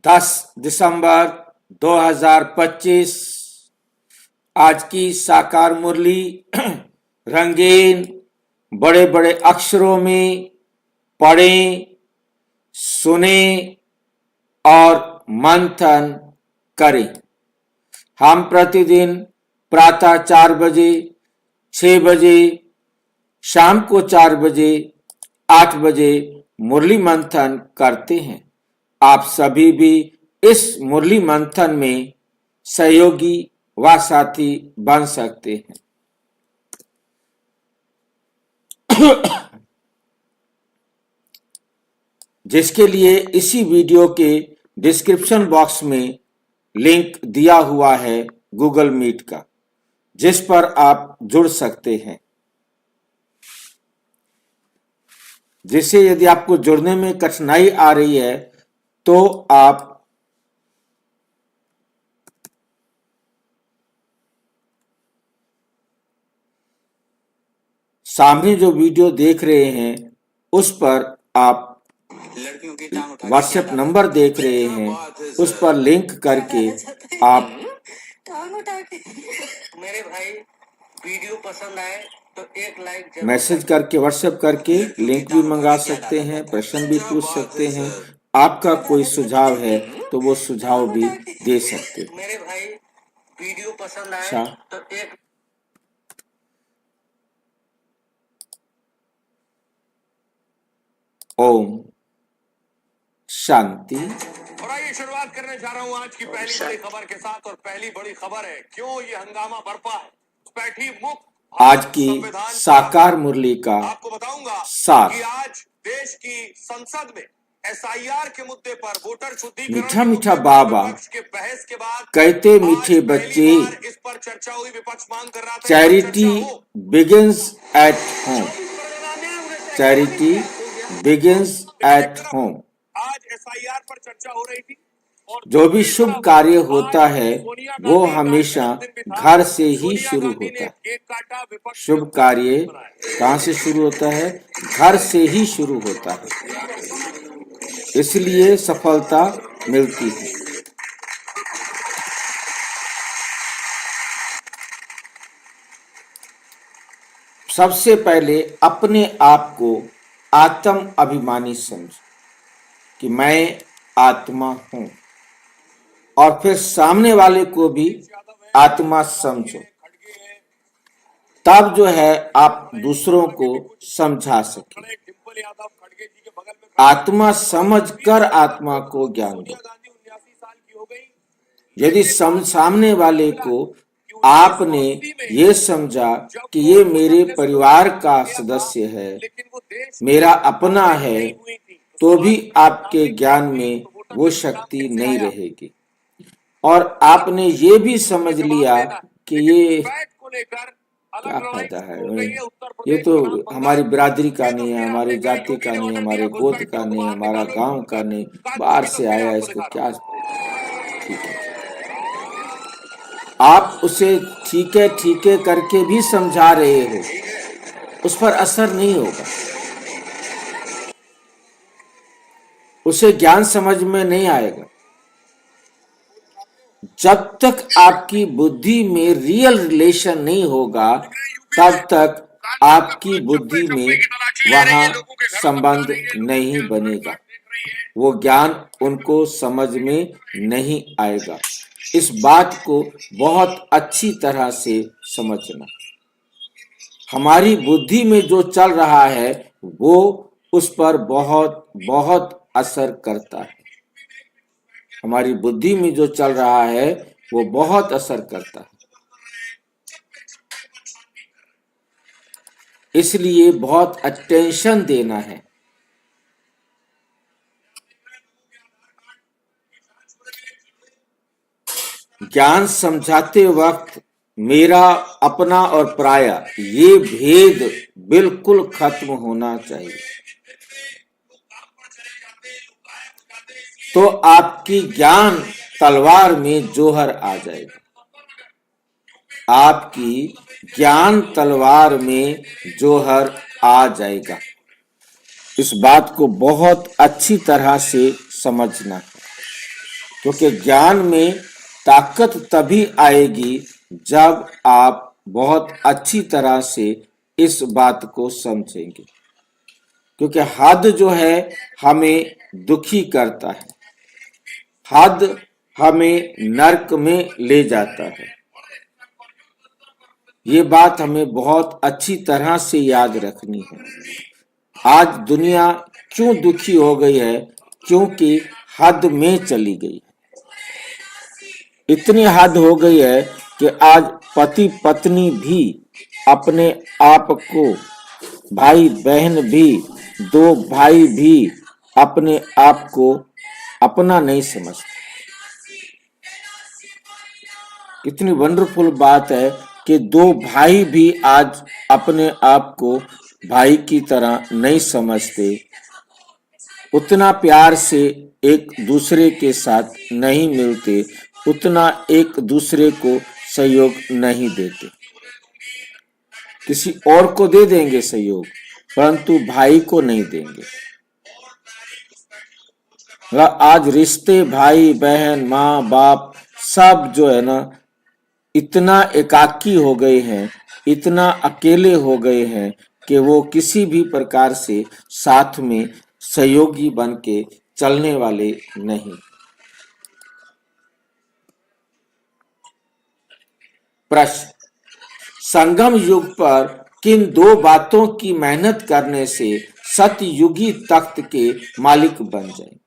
10 दिसंबर 2025। आज की साकार मुरली रंगीन बड़े बड़े अक्षरों में पढ़ें, सुने और मंथन करें। हम प्रतिदिन प्रातः 4 बजे, 6 बजे, शाम को 4 बजे, 8 बजे मुरली मंथन करते हैं। आप सभी भी इस मुरली मंथन में सहयोगी व साथी बन सकते हैं। जिसके लिए इसी वीडियो के डिस्क्रिप्शन बॉक्स में लिंक दिया हुआ है गूगल मीट का, जिस पर आप जुड़ सकते हैं। जिससे यदि आपको जुड़ने में कठिनाई आ रही है तो आप सामने जो वीडियो देख रहे हैं उस पर आप व्हाट्सएप नंबर देख रहे हैं, उस पर लिंक करके आप मेरे भाई वीडियो पसंद आए तो एक लाइक मैसेज करके व्हाट्सएप करके लिंक भी मंगा सकते हैं, प्रश्न भी पूछ सकते हैं। आपका कोई सुझाव है तो वो सुझाव भी दे सकते हैं। मेरे भाई वीडियो पसंद आए तो एक ओम शांति। और आइए शुरुआत करने जा रहा हूं आज की पहली बड़ी खबर के साथ। और पहली बड़ी खबर है क्यों ये हंगामा बरपा है। बैठी मुक्त आज की साकार मुरली का आपको बताऊंगा सार। कि आज देश की संसद में एसआईआर के मुद्दे पर वोटर शुद्धिकरण मीठा मीठा बाबा के बहस के बाद कहते मीठे बच्चे, इस पर चर्चा हुई। विपक्ष मांग कर रहा था charity begins at home. Charity begins at home. आज एसआईआर पर चर्चा हो रही थी। जो भी शुभ कार्य होता है वो हमेशा घर से ही शुरू होता है। शुभ कार्य कहाँ से शुरू होता है? घर से ही शुरू होता है, इसलिए सफलता मिलती है। सबसे पहले अपने आप को आत्म अभिमानी समझ कि मैं आत्मा हूं, और फिर सामने वाले को भी आत्मा समझो। तब जो है आप दूसरों को समझा सके। आत्मा समझकर आत्मा को ज्ञान दो। यदि सामने वाले को आपने ये समझा कि ये मेरे परिवार का सदस्य है, मेरा अपना है, तो भी आपके ज्ञान में वो शक्ति नहीं रहेगी। और आपने ये भी समझ लिया कि ये क्या फायदा है, ये तो हमारी बिरादरी का नहीं है, हमारी जाति का नहीं, हमारे गोत्र का नहीं, हमारा गांव का नहीं, बाहर से आया, इसको क्या। ठीक है, आप उसे ठीक है करके भी समझा रहे हो, उस पर असर नहीं होगा, उसे ज्ञान समझ में नहीं आएगा। जब तक आपकी बुद्धि में रियल रिलेशन नहीं होगा तब तक आपकी बुद्धि में वहां संबंध नहीं बनेगा, वो ज्ञान उनको समझ में नहीं आएगा। इस बात को बहुत अच्छी तरह से समझना। हमारी बुद्धि में जो चल रहा है वो उस पर बहुत बहुत असर करता है। हमारी बुद्धि में जो चल रहा है वो बहुत असर करता है, इसलिए बहुत अटेंशन देना है। ज्ञान समझाते वक्त मेरा, अपना और पराया ये भेद बिल्कुल खत्म होना चाहिए, तो आपकी ज्ञान तलवार में जोहर आ जाएगा। आपकी ज्ञान तलवार में जोहर आ जाएगा। इस बात को बहुत अच्छी तरह से समझना है। क्योंकि ज्ञान में ताकत तभी आएगी जब आप बहुत अच्छी तरह से इस बात को समझेंगे, क्योंकि हद जो है हमें दुखी करता है, हद हमें नरक में ले जाता है। ये बात हमें बहुत अच्छी तरह से याद रखनी है। आज दुनिया क्यों दुखी हो गई है? क्योंकि हद में चली गई। इतनी हद हो गई है कि आज पति पत्नी भी अपने आप को, भाई बहन भी, दो भाई भी अपने आप को अपना नहीं समझते। कितनी वंडरफुल बात है कि दो भाई भी आज अपने आप को भाई की तरह नहीं समझते, उतना प्यार से एक दूसरे के साथ नहीं मिलते, उतना एक दूसरे को सहयोग नहीं देते। किसी और को दे देंगे सहयोग, परंतु भाई को नहीं देंगे। आज रिश्ते, भाई बहन, माँ बाप सब जो है ना, इतना एकाकी हो गए हैं, इतना अकेले हो गए हैं कि वो किसी भी प्रकार से साथ में सहयोगी बन के चलने वाले नहीं। प्रश्न: संगम युग पर किन दो बातों की मेहनत करने से सतयुगी तख्त के मालिक बन जाएंगे?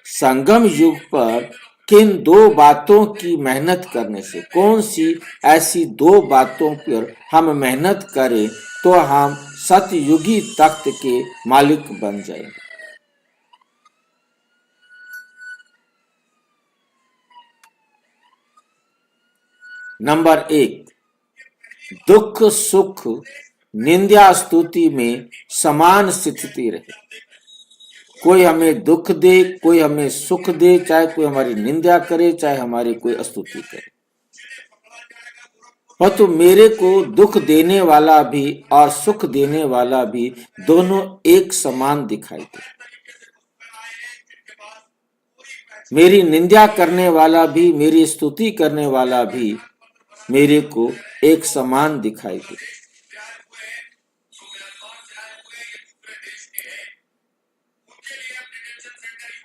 संगम युग पर किन दो बातों की मेहनत करने से, कौन सी ऐसी दो बातों पर हम मेहनत करें तो हम सतयुगी तख्त के मालिक बन जाएंगे? नंबर 1, दुख सुख निंदा स्तुति में समान स्थिति रहे। कोई हमें दुख दे, कोई हमें सुख दे, चाहे कोई हमारी निंदा करे, चाहे हमारी कोई स्तुति करे, परंतु मेरे को दुख देने वाला भी और सुख देने वाला भी दोनों एक समान दिखाई दे। मेरी निंदा करने वाला भी, मेरी स्तुति करने वाला भी मेरे को एक समान दिखाई दे।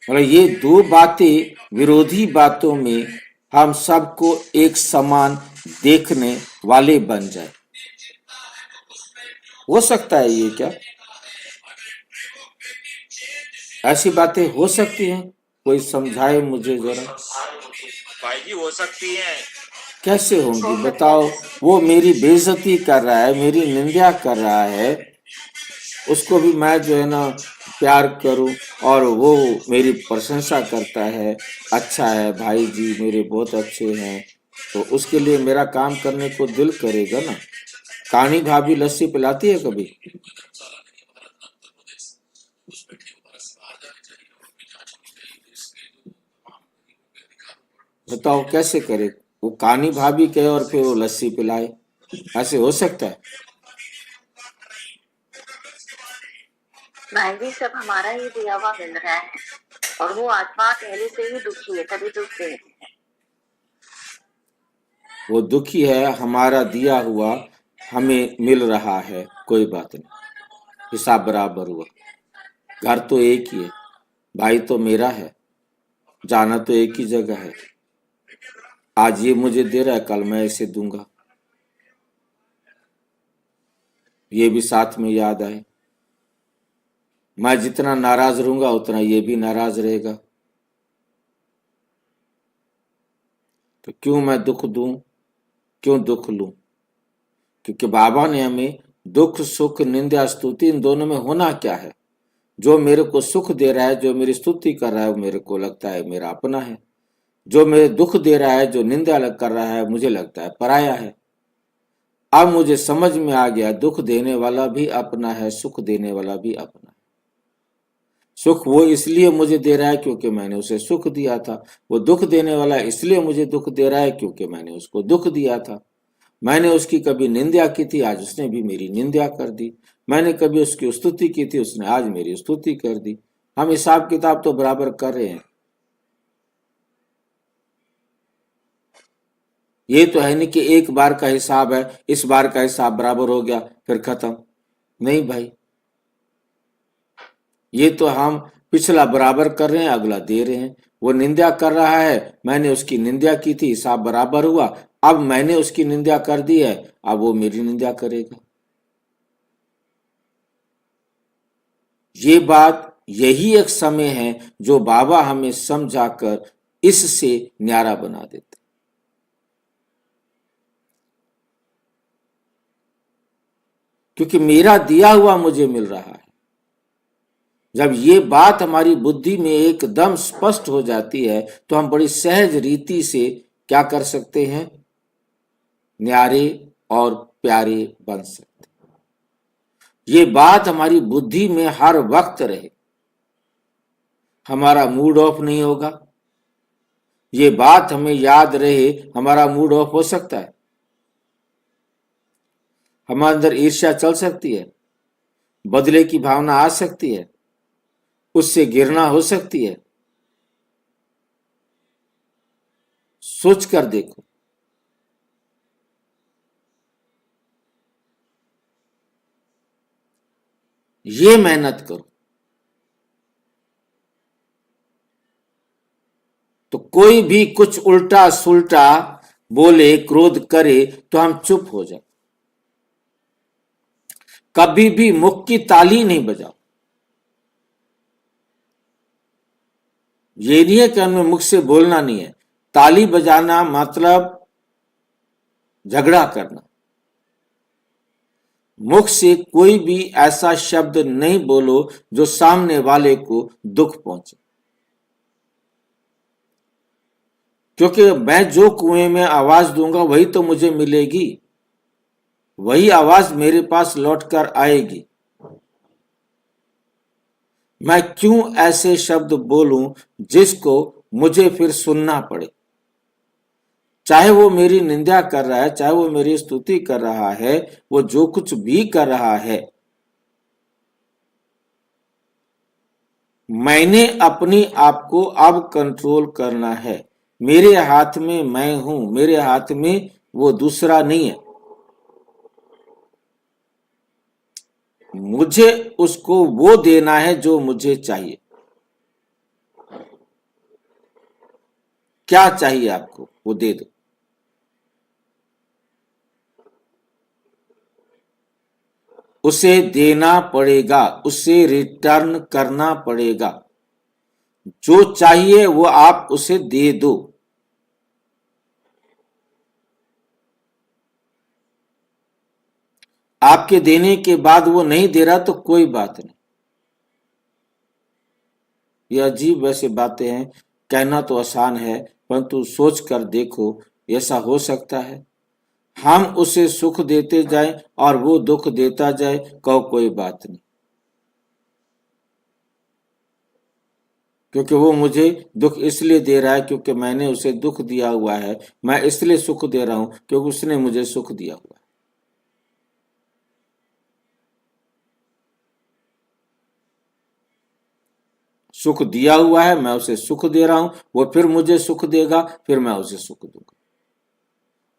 और ये दो बातें विरोधी बातों में हम सबको एक समान देखने वाले बन जाए। हो सकता है ये क्या? ऐसी बातें हो सकती हैं? कोई समझाए मुझे जरा। भाई जी हो सकती है। कैसे होंगी बताओ? वो मेरी बेइज्जती कर रहा है, मेरी निंदा कर रहा है, उसको भी मैं जो है ना प्यार करूं और वो मेरी प्रशंसा करता है, अच्छा है भाई जी मेरे बहुत अच्छे हैं, तो उसके लिए मेरा काम करने को दिल करेगा ना। कानी भाभी लस्सी पिलाती है कभी? बताओ कैसे करे? वो कानी भाभी कहे और फिर वो लस्सी पिलाए, ऐसे हो सकता है? भाई जी सब हमारा ही दिया हुआ मिल रहा है और वो आत्मा पहले से ही दुखी है, तभी दुख दे। वो दुखी है, हमारा दिया हुआ हमें मिल रहा है, कोई बात नहीं, हिसाब बराबर हुआ। घर तो एक ही है, भाई तो मेरा है, जाना तो एक ही जगह है। आज ये मुझे दे रहा है, कल मैं इसे दूंगा, ये भी साथ में याद आए। मैं जितना नाराज रहूंगा उतना ये भी नाराज रहेगा, तो क्यों मैं दुख दूं, क्यों दुख लूं? क्योंकि बाबा ने हमें दुख सुख निंदा स्तुति इन दोनों में होना क्या है? जो मेरे को सुख दे रहा है, जो मेरी स्तुति कर रहा है, वो मेरे को लगता है मेरा अपना है। जो मेरे दुख दे रहा है, जो निंदा कर रहा है, मुझे लगता है पराया है। अब मुझे समझ में आ गया, दुख देने वाला भी अपना है, सुख देने वाला भी अपना है। सुख वो इसलिए मुझे दे रहा है क्योंकि मैंने उसे सुख दिया था, वो दुख देने वाला इसलिए मुझे दुख दे रहा है क्योंकि मैंने उसको दुख दिया था। मैंने उसकी कभी निंदा की थी, आज उसने भी मेरी निंदा कर दी। मैंने कभी उसकी स्तुति की थी, उसने आज मेरी स्तुति कर दी। हम हिसाब किताब तो बराबर कर रहे हैं, ये तो है नहीं कि एक बार का हिसाब है, इस बार का हिसाब बराबर हो गया फिर खत्म। नहीं भाई, ये तो हम पिछला बराबर कर रहे हैं, अगला दे रहे हैं। वो निंदा कर रहा है, मैंने उसकी निंदा की थी, हिसाब बराबर हुआ। अब मैंने उसकी निंदा कर दी है, अब वो मेरी निंदा करेगा। ये बात, यही एक समय है जो बाबा हमें समझाकर इससे न्यारा बना देते। क्योंकि मेरा दिया हुआ मुझे मिल रहा है। जब ये बात हमारी बुद्धि में एकदम स्पष्ट हो जाती है तो हम बड़ी सहज रीति से क्या कर सकते हैं, न्यारे और प्यारे बन सकते हैं। ये बात हमारी बुद्धि में हर वक्त रहे, हमारा मूड ऑफ नहीं होगा। ये बात हमें याद रहे, हमारा मूड ऑफ हो सकता है, हमारे अंदर ईर्ष्या चल सकती है, बदले की भावना आ सकती है, उससे गिरना हो सकती है। सोच कर देखो, ये मेहनत करो तो कोई भी कुछ उल्टा सुल्टा बोले, क्रोध करे तो हम चुप हो जाए। कभी भी मुख की ताली नहीं बजाओ। ये नहीं है कि हमें मुख से बोलना नहीं है, ताली बजाना मतलब झगड़ा करना। मुख से कोई भी ऐसा शब्द नहीं बोलो जो सामने वाले को दुख पहुंचे। क्योंकि मैं जो कुएं में आवाज दूंगा वही तो मुझे मिलेगी, वही आवाज मेरे पास लौटकर आएगी। मैं क्यों ऐसे शब्द बोलूं जिसको मुझे फिर सुनना पड़े। चाहे वो मेरी निंदा कर रहा है, चाहे वो मेरी स्तुति कर रहा है, वो जो कुछ भी कर रहा है, मैंने अपने आप को अब कंट्रोल करना है। मेरे हाथ में मैं हूं, मेरे हाथ में वो दूसरा नहीं है। मुझे उसको वो देना है जो मुझे चाहिए। क्या चाहिए आपको, वो दे दो। उसे देना पड़ेगा, उसे रिटर्न करना पड़ेगा। जो चाहिए वो आप उसे दे दो। आपके देने के बाद वो नहीं दे रहा तो कोई बात नहीं। ये अजीब वैसे बातें हैं, कहना तो आसान है, परंतु सोच कर देखो, ऐसा हो सकता है हम उसे सुख देते जाएं और वो दुख देता जाए, कहो कोई बात नहीं, क्योंकि वो मुझे दुख इसलिए दे रहा है क्योंकि मैंने उसे दुख दिया हुआ है। मैं इसलिए सुख दे रहा हूं क्योंकि उसने मुझे सुख दिया हुआ है। सुख दिया हुआ है, मैं उसे सुख दे रहा हूं, वो फिर मुझे सुख देगा, फिर मैं उसे सुख दूंगा।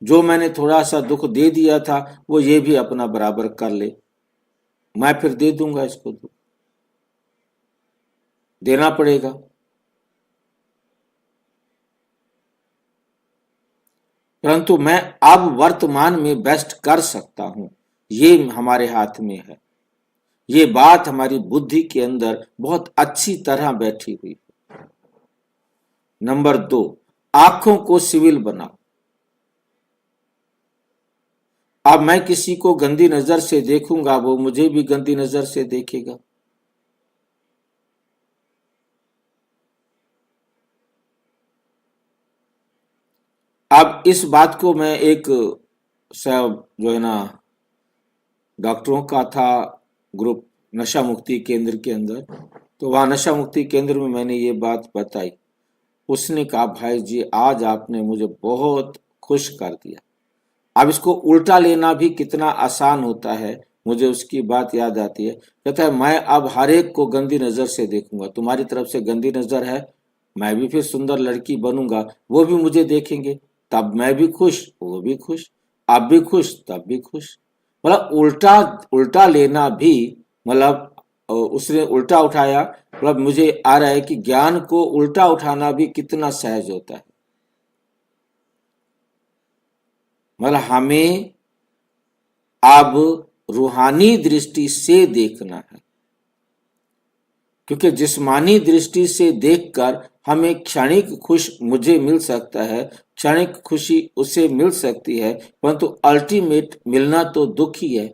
जो मैंने थोड़ा सा दुख दे दिया था वो ये भी अपना बराबर कर ले, मैं फिर दे दूंगा इसको दुख। देना पड़ेगा। परंतु मैं अब वर्तमान में बेस्ट कर सकता हूं, ये हमारे हाथ में है। ये बात हमारी बुद्धि के अंदर बहुत अच्छी तरह बैठी हुई है। नंबर 2, आंखों को सिविल बनाओ। अब मैं किसी को गंदी नजर से देखूंगा, वो मुझे भी गंदी नजर से देखेगा। अब इस बात को मैं एक जो है ना, डॉक्टरों का था ग्रुप नशा मुक्ति केंद्र के अंदर, तो वहां नशा मुक्ति केंद्र में मैंने ये बात बताई। उसने कहा भाई जी आज आपने मुझे बहुत खुश कर दिया। अब इसको उल्टा लेना भी कितना आसान होता है, मुझे उसकी बात याद आती है। कहता है मैं अब हर एक को गंदी नजर से देखूंगा, तुम्हारी तरफ से गंदी नजर है, मैं भी फिर सुंदर लड़की बनूंगा, वो भी मुझे देखेंगे, तब मैं भी खुश, वो भी खुश, आप भी खुश, तब भी खुश। मतलब उल्टा उल्टा लेना भी, मतलब उसने उल्टा उठाया, मतलब मुझे आ रहा है कि ज्ञान को उल्टा उठाना भी कितना सहज होता है। मतलब हमें अब रूहानी दृष्टि से देखना है, क्योंकि जिस्मानी दृष्टि से देखकर हमें क्षणिक खुश मुझे मिल सकता है, क्षणिक खुशी उसे मिल सकती है, परंतु अल्टीमेट मिलना तो दुख ही है,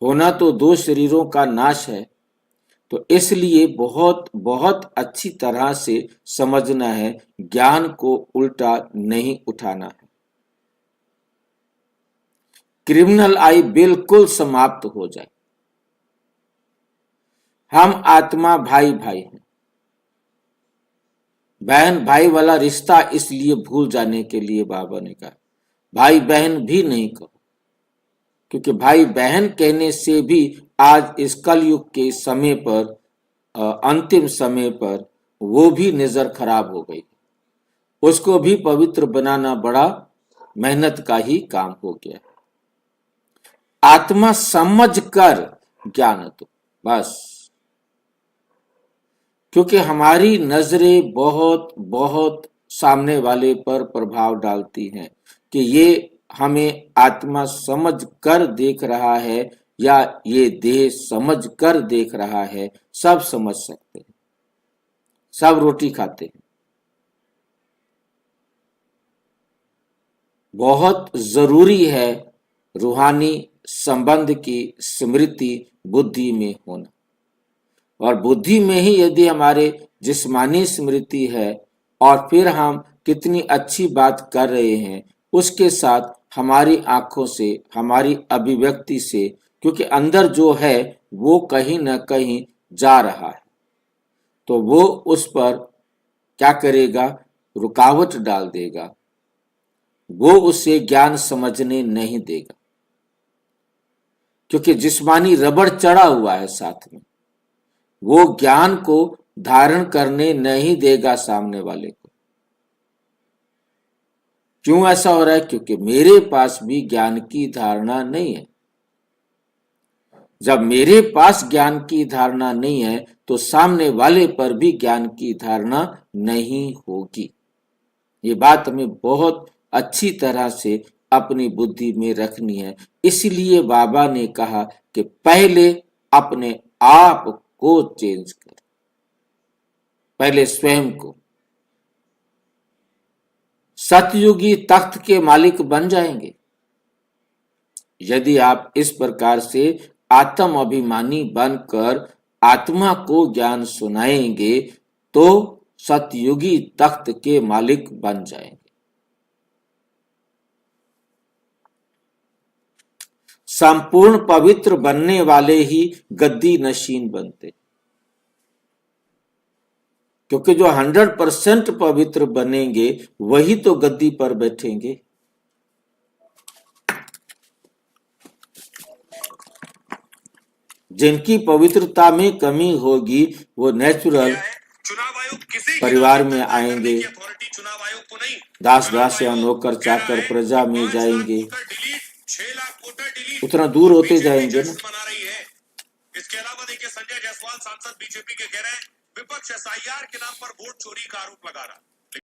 होना तो दो शरीरों का नाश है। तो इसलिए बहुत बहुत अच्छी तरह से समझना है, ज्ञान को उल्टा नहीं उठाना है। क्रिमिनल आई बिल्कुल समाप्त हो जाए। हम आत्मा भाई भाई हैं। बहन भाई वाला रिश्ता इसलिए भूल जाने के लिए बाबा ने कहा भाई बहन भी नहीं कहो, क्योंकि भाई बहन कहने से भी आज इस कलयुग के समय पर, अंतिम समय पर, वो भी नजर खराब हो गई। उसको भी पवित्र बनाना बड़ा मेहनत का ही काम हो गया। आत्मा समझ कर ज्ञान दो बस, क्योंकि हमारी नजरें बहुत बहुत सामने वाले पर प्रभाव डालती हैं कि ये हमें आत्मा समझ कर देख रहा है या ये देह समझ कर देख रहा है। सब समझ सकते हैं, सब रोटी खाते हैं। बहुत जरूरी है रूहानी संबंध की स्मृति बुद्धि में होना, और बुद्धि में ही यदि हमारे जिस्मानी स्मृति है और फिर हम कितनी अच्छी बात कर रहे हैं, उसके साथ हमारी आंखों से, हमारी अभिव्यक्ति से, क्योंकि अंदर जो है वो कहीं ना कहीं जा रहा है, तो वो उस पर क्या करेगा, रुकावट डाल देगा, वो उसे ज्ञान समझने नहीं देगा, क्योंकि जिस्मानी रबड़ चढ़ा हुआ है साथ में, वो ज्ञान को धारण करने नहीं देगा सामने वाले को। क्यों ऐसा हो रहा है? क्योंकि मेरे पास भी ज्ञान की धारणा नहीं है। जब मेरे पास ज्ञान की धारणा नहीं है तो सामने वाले पर भी ज्ञान की धारणा नहीं होगी। ये बात हमें बहुत अच्छी तरह से अपनी बुद्धि में रखनी है। इसलिए बाबा ने कहा कि पहले अपने आप को चेंज कर, पहले स्वयं को। सतयुगी तख्त के मालिक बन जाएंगे यदि आप इस प्रकार से आत्म अभिमानी बनकर आत्मा को ज्ञान सुनाएंगे, तो सतयुगी तख्त के मालिक बन जाएंगे। संपूर्ण पवित्र बनने वाले ही गद्दी नशीन बनते, क्योंकि जो 100% पवित्र बनेंगे वही तो गद्दी पर बैठेंगे। जिनकी पवित्रता में कमी होगी वो नेचुरल परिवार में आएंगे, दास दास या नौकर चाकर प्रजा में जाएंगे, उतना दूर होते जाएंगे ना। इसके अलावा देखिए, संजय जायसवाल सांसद बीजेपी के कह रहे हैं विपक्ष एसआईआर के नाम पर वोट चोरी का आरोप लगा रहा।